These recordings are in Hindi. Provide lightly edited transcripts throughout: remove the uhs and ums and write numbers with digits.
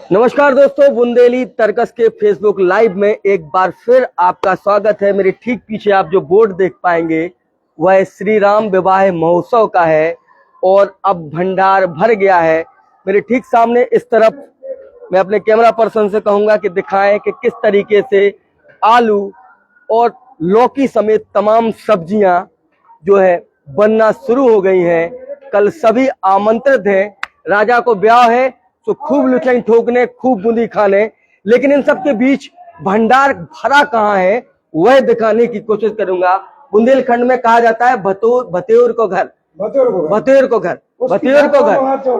नमस्कार दोस्तों, बुंदेली तर्कस के फेसबुक लाइव में एक बार फिर आपका स्वागत है। मेरे ठीक पीछे आप जो बोर्ड देख पाएंगे वह श्री राम विवाह महोत्सव का है और अब भंडार भर गया है। मेरे ठीक सामने इस तरफ मैं अपने कैमरा पर्सन से कहूंगा कि दिखाएं कि किस तरीके से आलू और लौकी समेत तमाम सब्जियां जो है बनना शुरू हो गई हैं। कल सभी आमंत्रित हैं। राजा को ब्याह है तो खूब लुचाई ठोकने, खूब बूंदी खाने, लेकिन इन सब के बीच भंडार भरा कहाँ है वह दिखाने की कोशिश करूंगा। बुंदेलखंड में कहा जाता है भतेर को घर, भतेर को घर।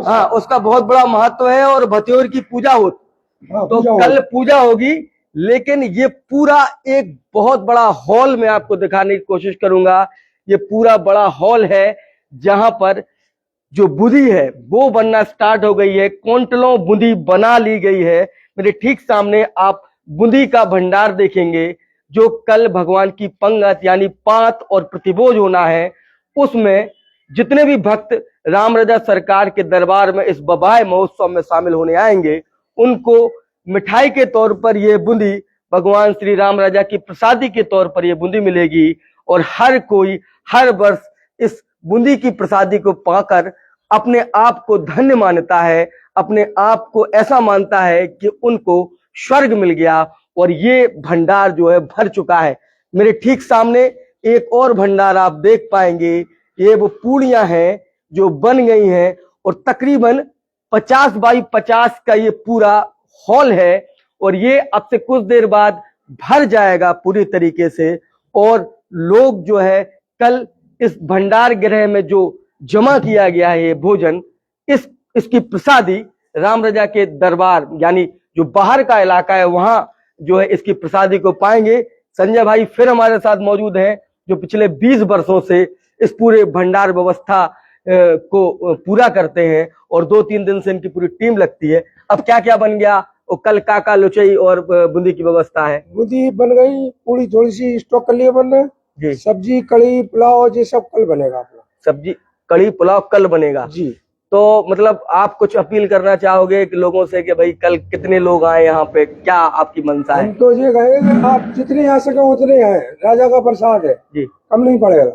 हाँ, उसका बहुत बड़ा महत्व है और भतेर की पूजा होती। तो कल पूजा होगी, लेकिन ये पूरा एक बहुत बड़ा हॉल में आपको दिखाने की कोशिश करूंगा। ये पूरा बड़ा हॉल है जहां पर जो बूंदी है वो बनना स्टार्ट हो गई है। क्विंटलों बूंदी बना ली गई है। मेरे ठीक सामने आप बूंदी का भंडार देखेंगे जो कल भगवान की पंगत यानी पात और प्रतिभोज होना है। उसमें जितने भी भक्त राम राजा सरकार के दरबार में इस विवाह महोत्सव में शामिल होने आएंगे, उनको मिठाई के तौर पर यह बूंदी, भगवान श्री राम राजा की प्रसादी के तौर पर यह बूंदी मिलेगी। और हर कोई हर वर्ष इस बूंदी की प्रसादी को पाकर अपने आप को धन्य मानता है, अपने आप को ऐसा मानता है कि उनको स्वर्ग मिल गया। और ये भंडार जो है भर चुका है। मेरे ठीक सामने एक और भंडार आप देख पाएंगे। ये वो पूड़ियां हैं जो बन गई हैं और तकरीबन 50 बाई 50 का ये पूरा हॉल है और ये अब से कुछ देर बाद भर जाएगा पूरी तरीके से। और लोग जो है कल इस भंडार गृह में जो जमा किया गया है ये भोजन, इसकी प्रसादी राम राजा के दरबार यानी जो बाहर का इलाका है वहां जो है इसकी प्रसादी को पाएंगे। संजय भाई फिर हमारे साथ मौजूद हैं जो पिछले 20 वर्षों से इस पूरे भंडार व्यवस्था को पूरा करते हैं और 2-3 दिन से इनकी पूरी टीम लगती है। अब क्या क्या बन गया और कल काका लुचई और बूंदी की व्यवस्था है? बूंदी बन गई, पूरी थोड़ी सी स्टॉक कर लिए बन जी। सब्जी कड़ी पुलाव ये सब कल बनेगा। अपना सब्जी कड़ी पुलाव कल बनेगा जी। तो मतलब आप कुछ अपील करना चाहोगे कि लोगों से कि भाई कल कितने लोग आए यहाँ पे, क्या आपकी मंशा है? हम तो ये कहेंगे आप जितने आ सके उतने आए, राजा का प्रसाद है जी, कम नहीं पड़ेगा।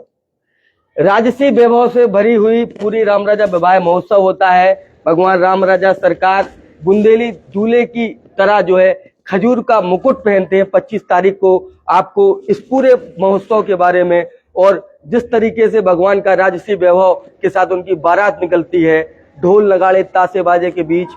राजसी वैभव से भरी हुई पूरी राम राजा विवाह महोत्सव होता है। भगवान राम राजा सरकार बुंदेली दूल्हे की तरह जो है खजूर का मुकुट पहनते हैं। 25 तारीख को आपको इस पूरे महोत्सव के बारे में और जिस तरीके से भगवान का राजसी वैभव के साथ उनकी बारात निकलती है, ढोल नगाड़े ताशे बाजे के बीच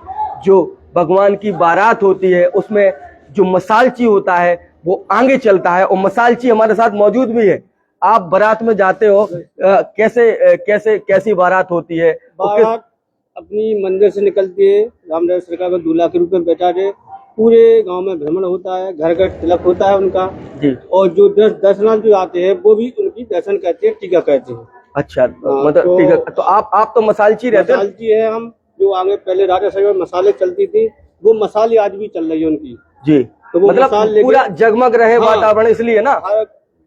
जो भगवान की बारात होती है, उसमें जो मसालची होता है वो आगे चलता है और मसालची हमारे साथ मौजूद भी है। आप बारात में जाते हो, कैसी बारात होती है? बारात अपनी मंदिर से निकलती है, राम राजा सरकार का दूल्हा के रूप में बैठा है, पूरे गांव में भ्रमण होता है, घर घर तिलक होता है उनका जी। और जो दर्शनार्थी जो आते हैं वो भी उनकी दर्शन कहते हैं, टीका कहते हैं। अच्छा, मतलब टीका। तो आप तो मसालची रहते हैं? मसालची है हम। जो आगे पहले राजा साहब मसाले चलती थी वो मसाले आज भी चल रही है उनकी जी। तो वो मतलब पूरा जगमग रहे वातावरण, इसलिए ना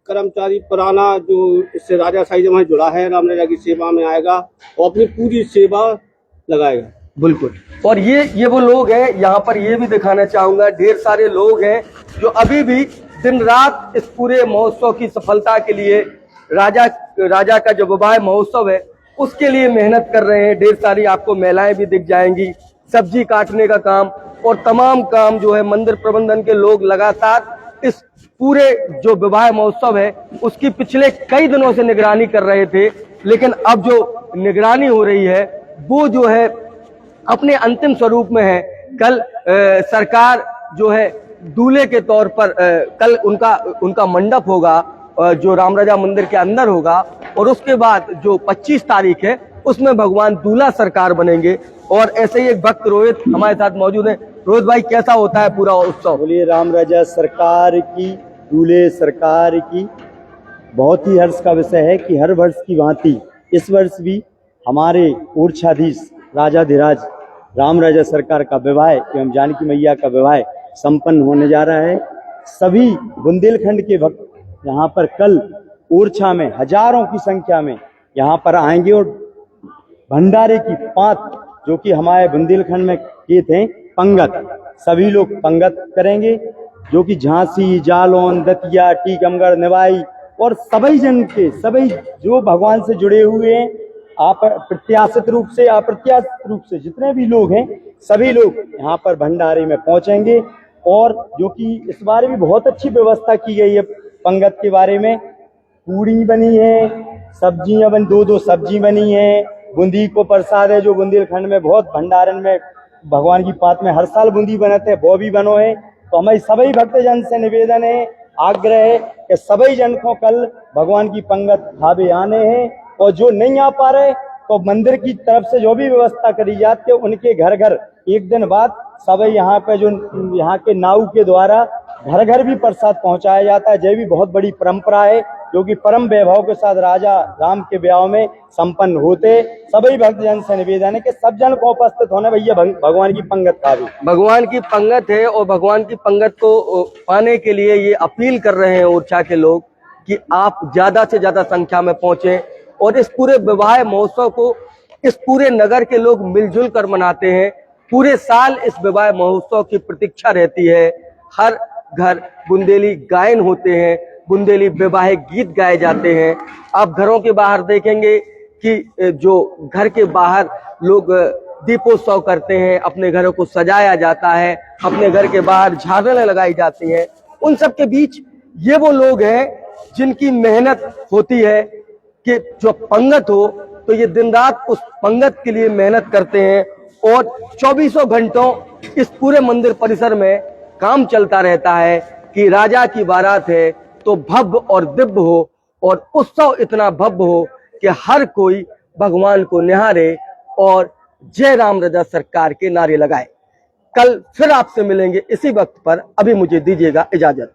कर्मचारी पुराना जो इससे राजा साहब जुड़ा है, राम राजा की सेवा में आएगा और अपनी पूरी सेवा लगाएगा। बिल्कुल। और ये वो लोग हैं, यहाँ पर ये भी दिखाना चाहूंगा, ढेर सारे लोग हैं जो अभी भी दिन रात इस पूरे महोत्सव की सफलता के लिए, राजा का जो विवाह महोत्सव है उसके लिए मेहनत कर रहे हैं। ढेर सारी आपको महिलाएं भी दिख जाएंगी। सब्जी काटने का काम और तमाम काम जो है मंदिर प्रबंधन के लोग लगातार इस पूरे जो विवाह महोत्सव है उसकी पिछले कई दिनों से निगरानी कर रहे थे। लेकिन अब जो निगरानी हो रही है वो जो है अपने अंतिम स्वरूप में है। कल सरकार जो है दूल्हे के तौर पर कल उनका मंडप होगा जो राम राजा मंदिर के अंदर होगा और उसके बाद जो 25 तारीख है उसमें भगवान दूल्हा सरकार बनेंगे। और ऐसे ही एक भक्त रोहित हमारे साथ मौजूद है। रोहित भाई, कैसा होता है पूरा उत्सव? बोलिए राम राजा सरकार की, दूल्हे सरकार की। बहुत ही हर्ष का विषय है कि हर वर्ष की भांति इस वर्ष भी हमारे ऊर्ध्वाधीश राजाधिराज राम राजा सरकार का विवाह एवं जानकी मैया का विवाह संपन्न होने जा रहा है। सभी बुंदेलखंड के भक्त यहाँ पर कल ओरछा में हजारों की संख्या में यहाँ पर आएंगे और भंडारे की पात जो कि हमारे बुंदेलखंड में किए थे पंगत, सभी लोग पंगत करेंगे, जो कि झांसी, जालौन, दतिया, टीकमगढ़, निवाई और सभी जन के सभी जो भगवान से जुड़े हुए हैं, आप प्रत्याशित रूप से अप्रत्याशित रूप से जितने भी लोग हैं, सभी लोग यहाँ पर भंडारे में पहुंचेंगे। और जो कि इस बारे में बहुत अच्छी व्यवस्था की गई है पंगत के बारे में। पूड़ी बनी है, सब्जियां बन, 2-2 सब्जी बनी है, बूंदी को प्रसाद है, जो बुंदेलखंड में बहुत भंडारण में भगवान की पात में हर साल बूंदी बनते हैं, वो भी बनो है। तो हमारे सभी भक्तजन से निवेदन है, आग्रह है कि सभी जन को कल भगवान की पंगत खावे आने हैं। और जो नहीं आ पा रहे तो मंदिर की तरफ से जो भी व्यवस्था करी जाती है, उनके घर घर एक दिन बाद सभी यहाँ पे जो यहाँ के नाऊ के द्वारा घर घर भी प्रसाद पहुंचाया जाता है। यह भी बहुत बड़ी परंपरा है, जो कि परम वैभव के साथ राजा राम के ब्याह में संपन्न होते। सभी भक्तजन से निवेदन है कि सब जन को उपस्थित होने भैया भगवान की पंगत खावे। भगवान की पंगत है और भगवान की पंगत को पाने के लिए ये अपील कर रहे हैं ओरछा के लोग कि आप ज्यादा से ज्यादा संख्या में पहुंचे। और इस पूरे विवाह महोत्सव को इस पूरे नगर के लोग मिलजुल कर मनाते हैं। पूरे साल इस विवाह महोत्सव की प्रतीक्षा रहती है। हर घर बुंदेली गायन होते हैं, बुंदेली वैवाहिक गीत गाए जाते हैं। आप घरों के बाहर देखेंगे कि जो घर के बाहर लोग दीपोत्सव करते हैं, अपने घरों को सजाया जाता है, अपने घर के बाहर झालरें लगाई जाती हैं। उन सब के बीच ये वो लोग हैं जिनकी मेहनत होती है कि जो पंगत हो तो ये दिन रात उस पंगत के लिए मेहनत करते हैं। और 24 घंटों इस पूरे मंदिर परिसर में काम चलता रहता है कि राजा की बारात है तो भव्य और दिव्य हो और उत्सव इतना भव्य हो कि हर कोई भगवान को निहारे और जय राम रजा सरकार के नारे लगाए। कल फिर आपसे मिलेंगे इसी वक्त पर। अभी मुझे दीजिएगा इजाजत।